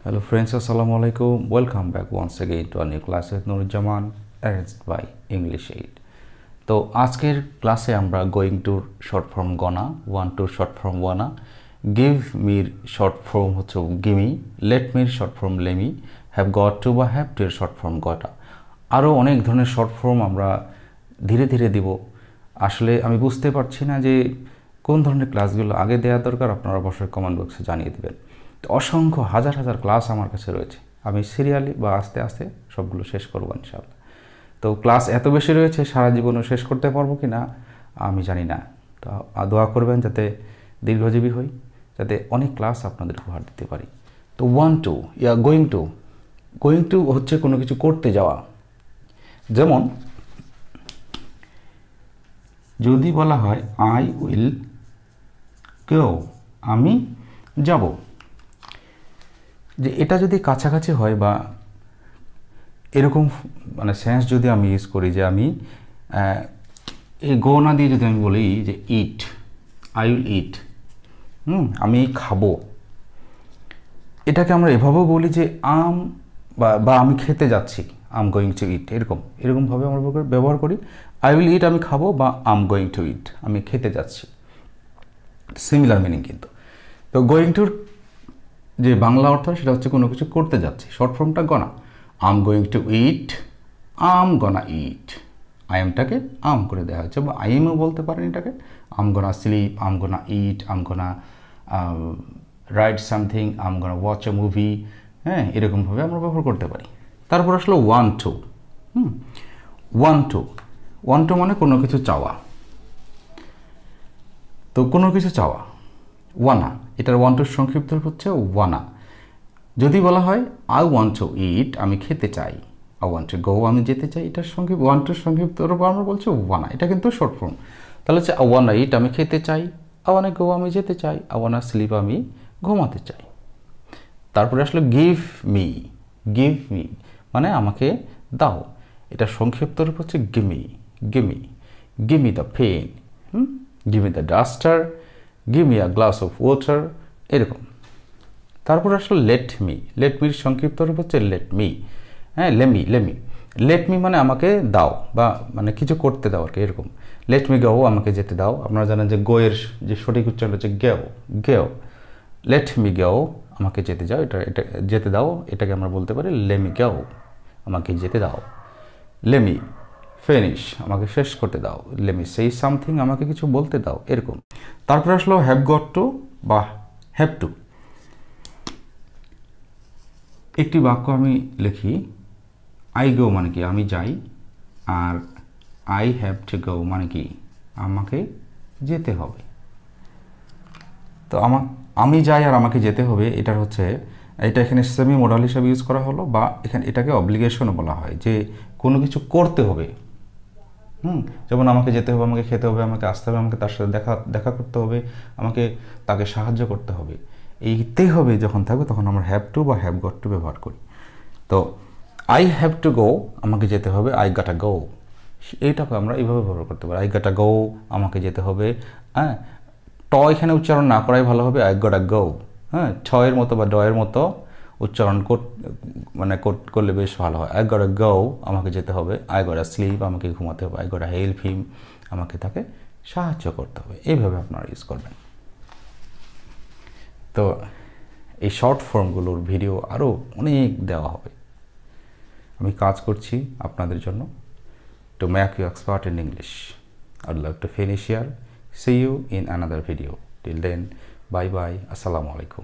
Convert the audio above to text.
Hello friends, Assalamu alaikum. Welcome back once again to a new class with Nurjaman arranged by English 8. তো আজকের ক্লাসে আমরা going to short form gonna, want to short form wanna, give মির short form হচ্ছে gimme, let মির short form lemme, have got to বা have to এর short form gotta, আরও অনেক ধরনের শর্ট ফর্ম আমরা ধীরে ধীরে দিব। আসলে আমি বুঝতে পারছি না যে কোন ধরনের ক্লাসগুলো আগে দেওয়া দরকার, আপনারা অবশ্যই কমেন্ট বক্সে জানিয়ে দেবেন। অসংখ্য হাজার হাজার ক্লাস আমার কাছে রয়েছে, আমি সিরিয়ালি বা আস্তে আস্তে সবগুলো শেষ করবো ইনশাআল্লাহ। তো ক্লাস এত বেশি রয়েছে, সারা জীবনও শেষ করতে পারবো কি না আমি জানি না। তো দোয়া করবেন যাতে দীর্ঘজীবী হই, যাতে অনেক ক্লাস আপনাদের উপহার দিতে পারি। তো ওয়ান টু গোয়িং টু হচ্ছে কোনো কিছু করতে যাওয়া। যেমন যদি বলা হয় আই উইল গো, আমি যাব, যে এটা যদি কাছাকাছি হয় বা এরকম মানে সেন্স যদি আমি ইউজ করি, যে আমি এই গো না দিয়ে যদি আমি বলি যে ইট, আই উইল ইট, আমি খাবো, এটাকে আমরা এভাবেও বলি যে আম বা আমি খেতে যাচ্ছি, আম গোয়িং টু ইট, এরকমভাবে আমরা ব্যবহার করি। আই উইল ইট আমি খাবো, বা আম গোয়িং টু ইট আমি খেতে যাচ্ছি, সিমিলার মিনিং কিন্তু। তো গোয়িং টুর যে বাংলা অর্থ সেটা হচ্ছে কোনো কিছু করতে যাচ্ছি, শর্ট ফর্মটা gonna. I'm going to eat, I'm gonna eat, I এমটাকে আম করে দেওয়া হচ্ছে, বা আই এমও বলতে পারেন এটাকে। I'm gonna sleep, I'm gonna eat, I'm gonna write something, I'm gonna watch a movie, হ্যাঁ, এরকমভাবে আমরা ব্যবহার করতে পারি। তারপর আসলে ওয়ান টু মানে কোনো কিছু চাওয়া। তো কোনো কিছু চাওয়া, ওয়ানা, এটার ওয়ান টুর সংক্ষিপ্ত হচ্ছে ওয়ানা। যদি বলা হয় আই ওয়ান্ট টু ইট, আমি খেতে চাই, আই ওয়ান্ট টু গো, আমি যেতে চাই, এটার সংক্ষিপ্ত ওয়ান টুর সংক্ষিপ্ত আমরা বলছি ওয়ানা, এটা কিন্তু শর্ট ফর্ম। তাহলে হচ্ছে আই ওয়ান্ট ইট, আমি খেতে চাই, আই ওয়ান্ট গো, আমি যেতে চাই, আই ওয়ান্ট স্লিপ, আমি ঘুমাতে চাই। তারপরে আসলে গিভ মি মানে আমাকে দাও, এটা সংক্ষিপ্ত রূপ হচ্ছে gimme the pen, give me the duster, give me a glass of water, এরকম। তারপর আসলে লেট মির সংক্ষিপ্ত রূপ হচ্ছে লেট মি, হ্যাঁ, লেট মি মানে আমাকে দাও, বা মানে কিছু করতে দাও আর কি, এরকম। লেট মি গো, আমাকে যেতে দাও। আপনারা জানেন যে গো এর যে সঠিক উচ্চারণ হচ্ছে গেও। লেট মি গো, আমাকে যেতে যাও, এটা যেতে দাও, এটাকে আমরা বলতে পারি লেমি গো, আমাকে যেতে দাও। লেমি ফিনিশ, আমাকে শেষ করতে দাও। লেমি সেই সামথিং, আমাকে কিছু বলতে দাও, এরকম। তারপর আসলো হ্যাভ গট টু বা হ্যাভ টু। একটি বাক্য আমি লিখি, আই গো মানে কি আমি যাই, আর আই হ্যাভ টু গো মানে কি আমাকে যেতে হবে। তো আমি যাই আর আমাকে যেতে হবে, এটা এখানে সেমি মডাল হিসাবে ইউজ করা হলো, বা এখানে এটাকে অব্লিগেশনও বলা হয়, যে কোনো কিছু করতে হবে। যেমন আমাকে যেতে হবে, আমাকে খেতে হবে, আমাকে আসতে হবে, আমাকে তার সাথে দেখা করতে হবে, আমাকে তাকে সাহায্য করতে হবে, এইতে হবে যখন থাকবে, তখন আমরা হ্যাভ টু বা হ্যাভ গট টু ব্যবহার করি। তো আই হ্যাভ টু গো, আমাকে যেতে হবে, আই গটা গো, এইটাকে আমরা এইভাবে ব্যবহার করতে পারি। আই গটা গো, আমাকে যেতে হবে, হ্যাঁ, ট এখানে উচ্চারণ না করাই ভালো হবে, আই গটা গো, হ্যাঁ, ছ এর মতো বা ড এর মতো উচ্চারণ করলে বেশ ভালো হয়। আই গটা গো, আমাকে যেতে হবে, আই গটা স্লিপ, আমাকে ঘুমাতে হবে, আই গটা হেল্প হিম, আমাকে তাকে সাহায্য করতে হবে। এইভাবে আপনারা ইউজ করবেন। তো এই শর্ট ফর্মগুলোর ভিডিও আরও অনেক দেওয়া হবে, আমি কাজ করছি আপনাদের জন্য। To make you expert in English, I'd like to finish here. See you in another video. Till then, bye bye. Assalamu alaikum.